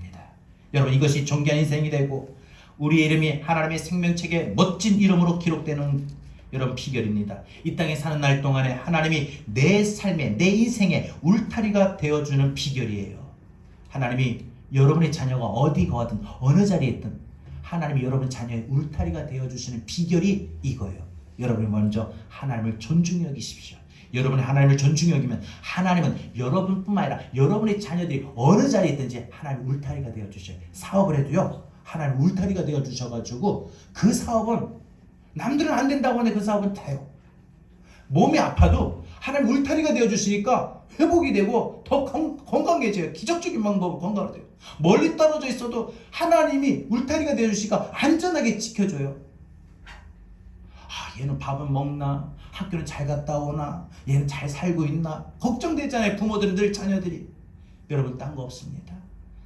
여러분 이것이 존귀한 인생이 되고 우리의 이름이 하나님의 생명책에 멋진 이름으로 기록되는 여러분 비결입니다. 이 땅에 사는 날 동안에 하나님이 내 삶에 내 인생에 울타리가 되어주는 비결이에요. 하나님이 여러분의 자녀가 어디 가든 어느 자리에 있든 하나님이 여러분 자녀의 울타리가 되어주시는 비결이 이거예요. 여러분이 먼저 하나님을 존중히 여기십시오. 여러분이 하나님을 존중히 여기면 하나님은 여러분뿐만 아니라 여러분의 자녀들이 어느 자리에 있든지 하나님 울타리가 되어주셔요. 사업을 해도요 하나님 울타리가 되어주셔가지고 그 사업은 남들은 안 된다고 하는데 그 사업은 돼요. 몸이 아파도 하나님 울타리가 되어주시니까 회복이 되고 더 건강해져요. 기적적인 방법으로 건강을 돼요. 멀리 떨어져 있어도 하나님이 울타리가 되어주시니까 안전하게 지켜줘요. 얘는 밥은 먹나? 학교는 잘 갔다 오나? 얘는 잘 살고 있나? 걱정되잖아요. 부모들은 늘 자녀들이. 여러분 딴 거 없습니다.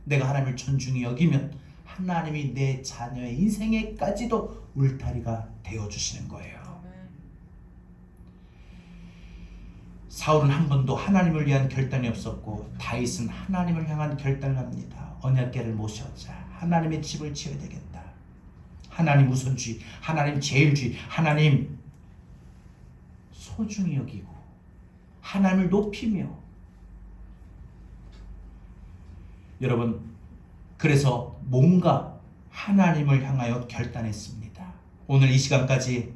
내가 하나님을 존중히 여기면 하나님이 내 자녀의 인생에까지도 울타리가 되어주시는 거예요. 사울은 한 번도 하나님을 위한 결단이 없었고 다윗은 하나님을 향한 결단을 합니다. 언약궤를 모셔자 하나님의 집을 지어야 되겠다. 하나님 우선주의, 하나님 제일주의, 하나님 소중히 여기고 하나님을 높이며 여러분 그래서 뭔가 하나님을 향하여 결단했습니다. 오늘 이 시간까지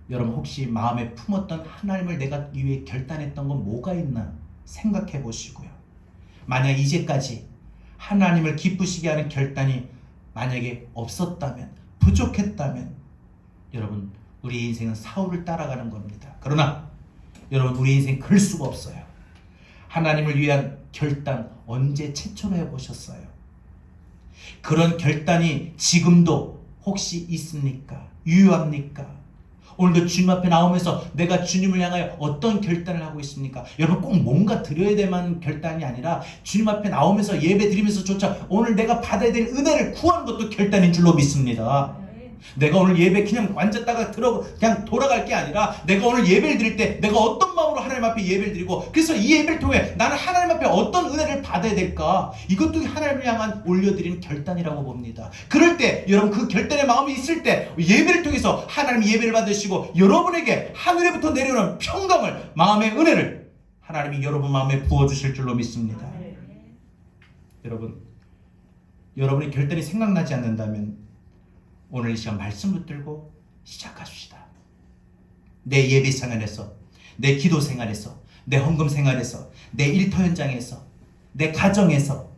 여러분 혹시 마음에 품었던 하나님을 내가 위해 결단했던 건 뭐가 있나 생각해 보시고요. 만약 이제까지 하나님을 기쁘시게 하는 결단이 만약에 없었다면 부족했다면 여러분 우리 인생은 사울을 따라가는 겁니다. 그러나 여러분 우리 인생 그럴 수가 없어요. 하나님을 위한 결단 언제 최초로 해보셨어요? 그런 결단이 지금도 혹시 있습니까? 유효합니까? 오늘도 주님 앞에 나오면서 내가 주님을 향하여 어떤 결단을 하고 있습니까? 여러분 꼭 뭔가 드려야 되만 결단이 아니라 주님 앞에 나오면서 예배 드리면서조차 오늘 내가 받아야 될 은혜를 구하는 것도 결단인 줄로 믿습니다. 내가 오늘 예배 그냥 앉았다가 그냥 돌아갈 게 아니라 내가 오늘 예배를 드릴 때 내가 어떤 마음으로 하나님 앞에 예배를 드리고 그래서 이 예배를 통해 나는 하나님 앞에 어떤 은혜를 받아야 될까? 이것도 하나님을 향한 올려드리는 결단이라고 봅니다. 그럴 때 여러분 그 결단의 마음이 있을 때 예배를 통해서 하나님 예배를 받으시고 여러분에게 하늘에부터 내려오는 평강을 마음의 은혜를 하나님이 여러분 마음에 부어주실 줄로 믿습니다. 여러분 여러분의 결단이 생각나지 않는다면 오늘 이 시간 말씀 붙들고 시작합시다. 내 예배 생활에서, 내 기도 생활에서, 내 헌금 생활에서, 내 일터 현장에서, 내 가정에서,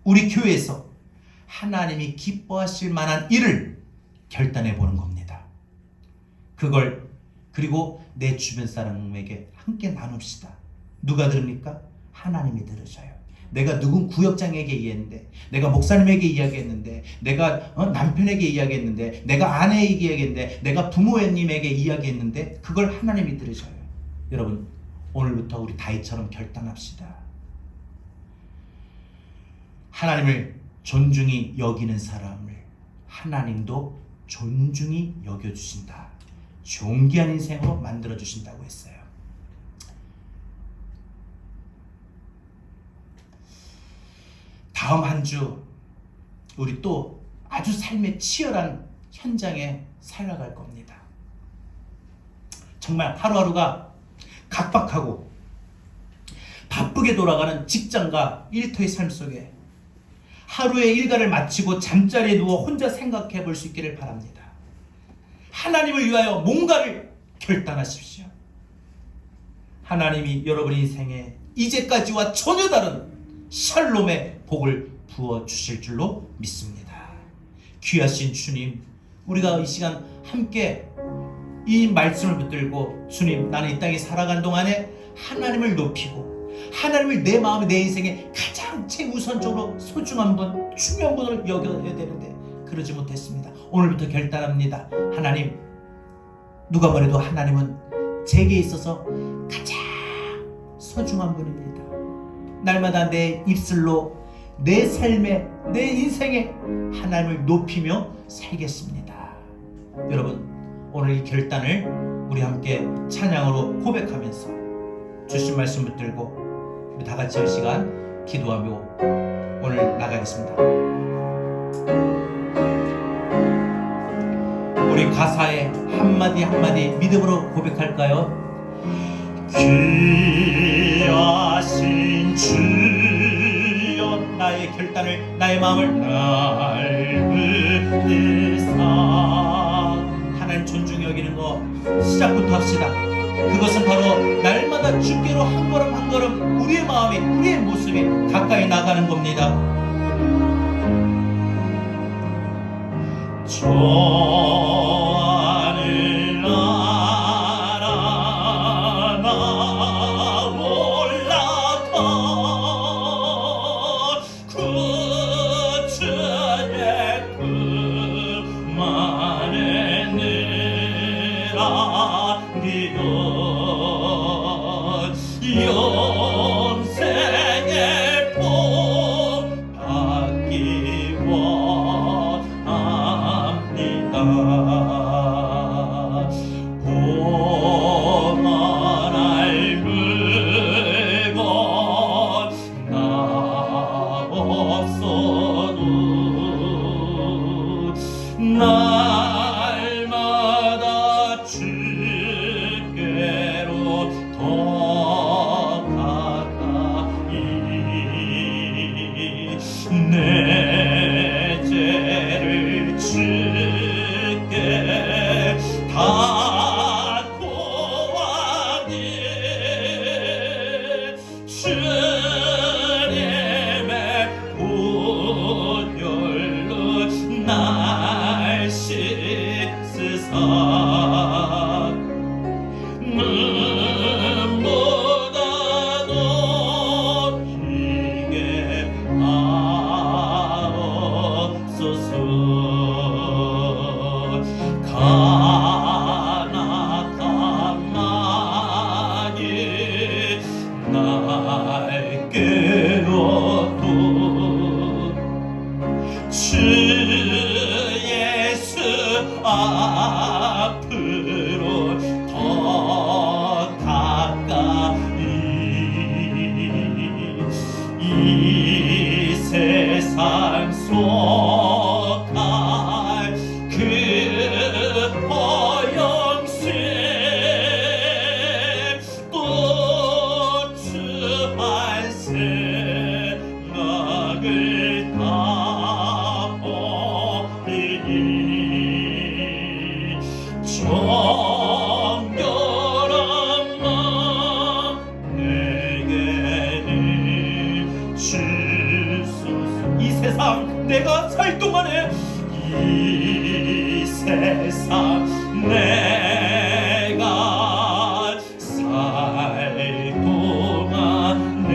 우리 교회에서 하나님이 기뻐하실 만한 일을 결단해 보는 겁니다. 그걸 그리고 내 주변 사람에게 함께 나눕시다. 누가 들읍니까? 하나님이 들으셔요. 내가 누군 구역장에게 이야기했는데, 내가 목사님에게 이야기했는데, 내가 남편에게 이야기했는데, 내가 아내에게 이야기했는데, 내가 부모님에게 이야기했는데 그걸 하나님이 들으셔요. 여러분 오늘부터 우리 다윗처럼 결단합시다. 하나님을 존중히 여기는 사람을 하나님도 존중히 여겨주신다. 존귀한 인생으로 만들어주신다고 했어요. 다음 한 주 우리 또 아주 삶의 치열한 현장에 살아갈 겁니다. 정말 하루하루가 각박하고 바쁘게 돌아가는 직장과 일터의 삶 속에 하루의 일과를 마치고 잠자리에 누워 혼자 생각해 볼 수 있기를 바랍니다. 하나님을 위하여 뭔가를 결단하십시오. 하나님이 여러분 인생에 이제까지와 전혀 다른 샬롬의 복을 부어주실 줄로 믿습니다. 귀하신 주님, 우리가 이 시간 함께 이 말씀을 붙들고 주님, 나는 이 땅에 살아간 동안에 하나님을 높이고 하나님을 내 마음에 내 인생에 가장 최우선적으로 소중한 분, 중요한 분을 여겨야 되는데 그러지 못했습니다. 오늘부터 결단합니다. 하나님, 누가 뭐래도 하나님은 제게 있어서 가장 소중한 분입니다. 날마다 내 입술로 내 삶에 내 인생에 하나님을 높이며 살겠습니다. 여러분 오늘 이 결단을 우리 함께 찬양으로 고백하면서 주신 말씀 붙들고 우리 다 같이 이 시간 기도하며 오늘 나가겠습니다. 우리 가사의 한마디 한마디 믿음으로 고백할까요? 귀하신 주여 나의 결단을 나의 마음을 넓으사 하나님 존중히 여기는 거 시작부터 합시다. 그것은 바로 날마다 주께로 한 걸음 한 걸음 우리의 마음이 우리의 모습이 가까이 나가는 겁니다. 저 하늘 나라 나 올라가 구주의 품안에 느라 네 영생의 복 받기 원합니다. 고만 알물건 나 없어도 날마다 주께로 더 가까이 내 죄를 주께 다 고하니 주님의 보혈로 날 씻으사 눈보다도 희게 하옵소서. 가나간 마음이 날 깨워도 주 예수 앞으로 더 가까이 이 세상 속할 그 허영심 또 주 한 생각을 다 버리니 정결한 마음 내게는 주소서. 이 세상 내가 살 동안에 이 세상 내가 살 동안에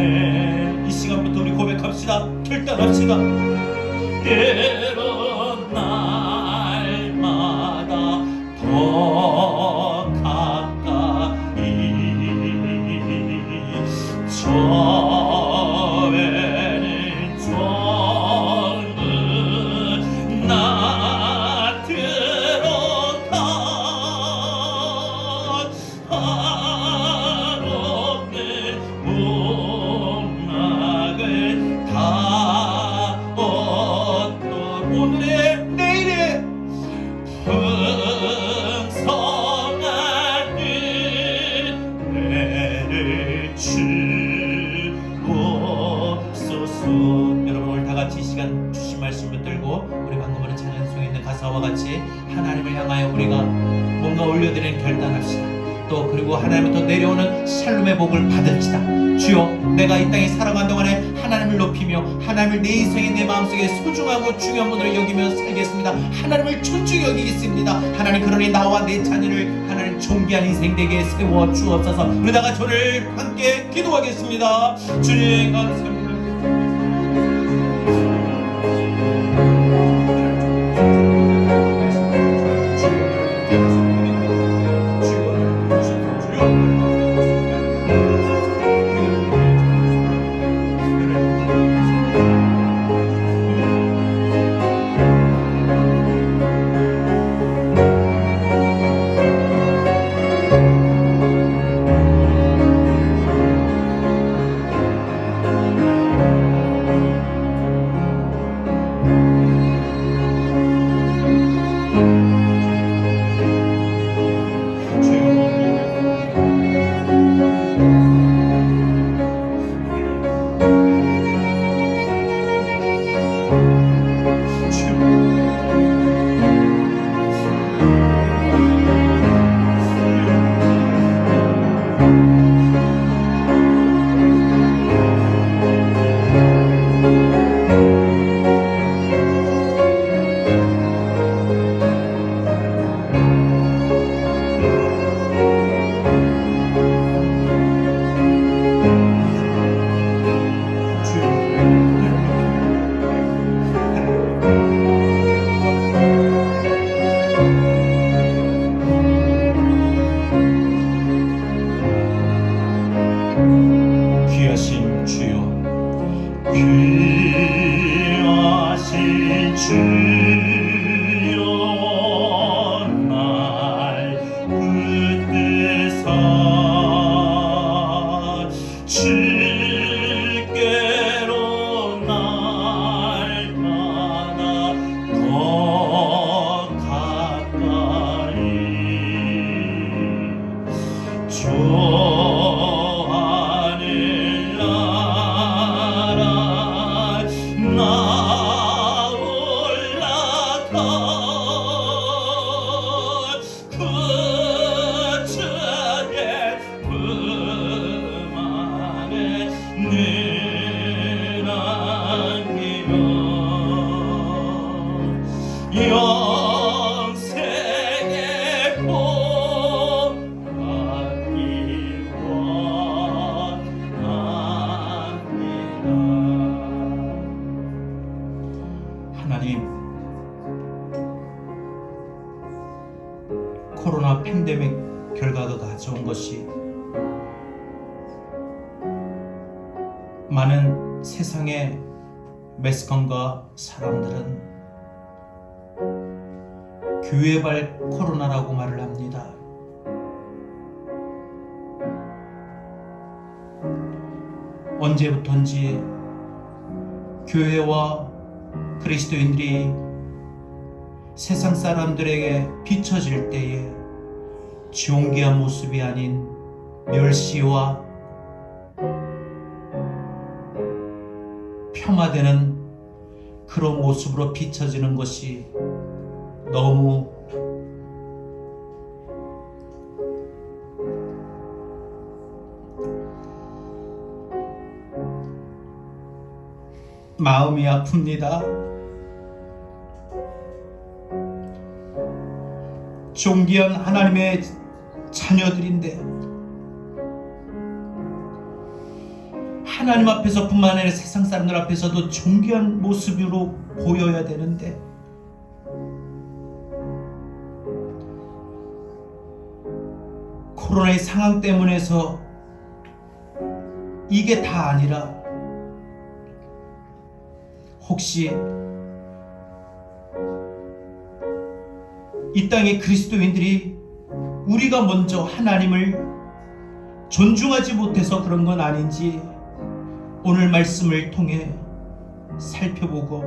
이 시간부터 우리 고백합시다. 결단합시다. 때로 날마다 더 가까이 저에는 정은 나 들어가 한없는 목락을 다 얻던 오늘의 내일의 풍성한 은혜를 주옵소서. 여러분 오늘 다같이 이 시간 주신 말씀 붙들고 우리 방금 보는 찬양 속에 있는 가사와 같이 하나님을 향하여 우리가 뭔가 올려드리는 결단합시다. 또 그리고 하나님부터 내려오는 샬롬의 복을 받읍시다. 주여 내가 이 땅에 살아간 동안에 하나님을 높이며 하나님을 내 인생에 내 마음속에 소중하고 중요한 분으로 여기며 살겠습니다. 하나님을 존중히 여기겠습니다. 하나님 그러니 나와 내 자녀를 하나님 존귀한 인생 되게 세워 주옵소서. 우리 다 같이 오늘 함께 기도하겠습니다. 주님 감사합니다. 코로나 팬데믹 결과가 가져온 것이 많은 세상의 매스컴과 사람들은 교회발 코로나라고 말을 합니다. 언제부턴지 교회와 그리스도인들이 세상 사람들에게 비춰질 때에 존귀한 모습이 아닌 멸시와 폄하되는 그런 모습으로 비춰지는 것이 너무 마음이 아픕니다. 존귀한 하나님의 자녀들인데 하나님 앞에서뿐만 아니라 세상 사람들 앞에서도 존귀한 모습으로 보여야 되는데 코로나의 상황 때문에서 이게 다 아니라 혹시 이 땅의 그리스도인들이 우리가 먼저 하나님을 존중하지 못해서 그런 건 아닌지 오늘 말씀을 통해 살펴보고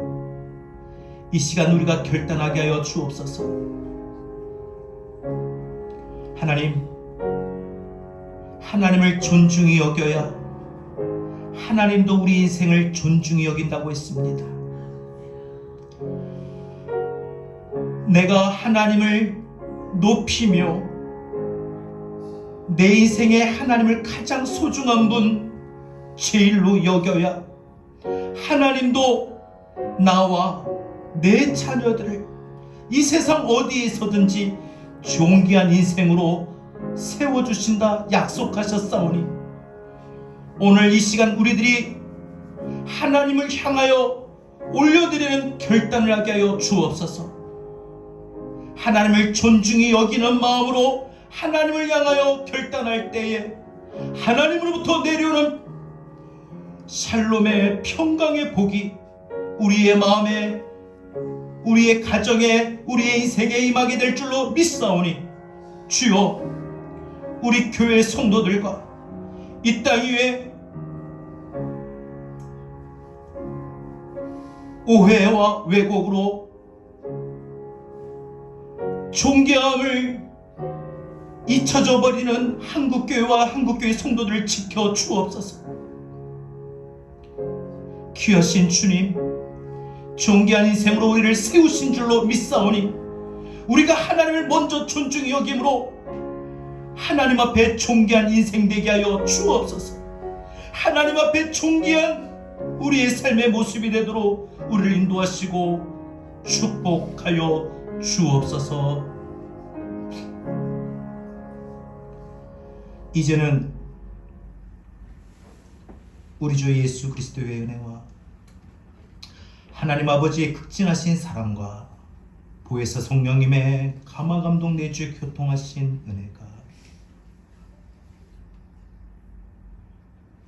이 시간 우리가 결단하게 하여 주옵소서. 하나님을 존중히 여겨야 하나님도 우리 인생을 존중히 여긴다고 했습니다. 내가 하나님을 높이며 내 인생에 하나님을 가장 소중한 분 제일로 여겨야 하나님도 나와 내 자녀들을 이 세상 어디에서든지 존귀한 인생으로 세워주신다 약속하셨사오니 오늘 이 시간 우리들이 하나님을 향하여 올려드리는 결단을 하게 하여 주옵소서. 하나님을 존중히 여기는 마음으로 하나님을 향하여 결단할 때에 하나님으로부터 내려오는 샬롬의 평강의 복이 우리의 마음에, 우리의 가정에, 우리의 인생에 임하게 될 줄로 믿사오니 주여, 우리 교회 성도들과 이 땅 위에 오해와 왜곡으로 존귀함을 잊혀져 버리는 한국교회와 한국교회 성도들을 지켜 주옵소서. 귀하신 주님, 존귀한 인생으로 우리를 세우신 줄로 믿사오니 우리가 하나님을 먼저 존중히 여김으로 하나님 앞에 존귀한 인생 되게 하여 주옵소서. 하나님 앞에 존귀한 우리의 삶의 모습이 되도록 우리를 인도하시고 축복하여 주옵소서. 이제는 우리 주 예수 그리스도의 은혜와 하나님 아버지의 극진하신 사랑과 보혜사 성령님의 감화감동 내주 교통하신 은혜가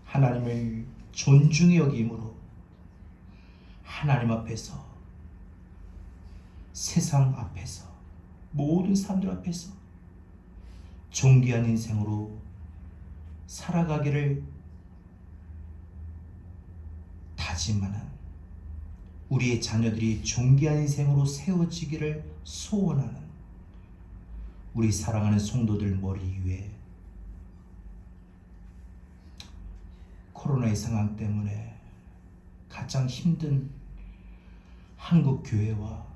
하나님을 존중히 여김으로 하나님 앞에서, 세상 앞에서, 모든 사람들 앞에서 존귀한 인생으로 살아가기를 다짐하는 우리의 자녀들이 존귀한 인생으로 세워지기를 소원하는 우리 사랑하는 성도들 머리 위에 코로나의 상황 때문에 가장 힘든 한국교회와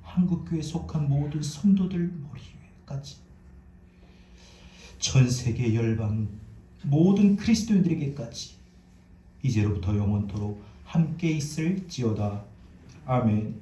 한국교회에 속한 모든 성도들 머리 위에까지 전 세계 열방 모든 그리스도인들에게까지 이제로부터 영원토록 함께 있을지어다. 아멘.